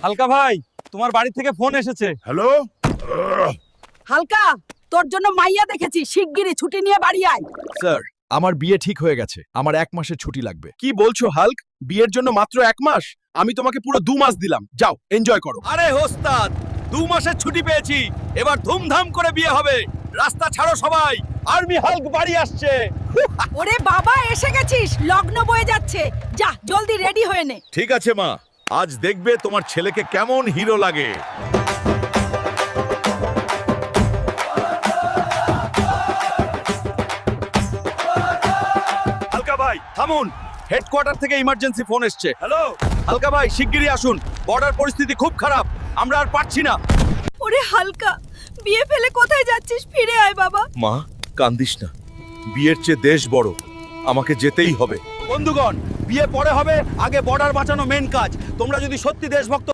হালকা ভাই, তোমার বাড়ি থেকে ফোন এসেছে। হ্যালো। হালকা, তোর জন্য মাইয়া দেখেছি, শিগগিরই ছুটি নিয়ে বাড়ি আয়। স্যার, আমার বিয়ে ঠিক হয়ে গেছে, আমার 1 মাসের ছুটি লাগবে। কি বলছো হাল্ক? বিয়ের জন্য মাত্র 1 মাস? আমি তোমাকে পুরো 2 মাস দিলাম, যাও এনজয় করো। আরে ওস্তাদ, 2 মাসের ছুটি পেয়েছি, এবার ধুমধাম করে বিয়ে হবে। রাস্তা ছাড়ো সবাই, আর্মি হাল্ক বাড়ি আসছে। ওরে বাবা, এসে গেছিস, লগ্ন বয়ে যাচ্ছে, যা জলদি রেডি হয়ে নে। ঠিক আছে মা, আজ দেখবে তোমার ছেলেকে কেমন হিরো লাগে। হালকা ভাই থামুন, হেডকোয়ার্টার থেকে ইমার্জেন্সি ফোন এসছে। হ্যালো হালকা ভাই, শিগগিরই আসুন, বর্ডার পরিস্থিতি খুব খারাপ, আমরা আর পারছি না। ওরে হালকা, বিয়ে ফেলে কোথায় যাচ্ছিস? ফিরে আয় বাবা। মা, কান্দিস না, বিয়ের চেয়ে দেশ বড়, আমাকে যেতেই হবে। বন্ধুগণ, বিয়ে পরে হবে, আগে বর্ডার বাঁচানো মেন কাজ। তোমরা যদি সত্যি দেশভক্ত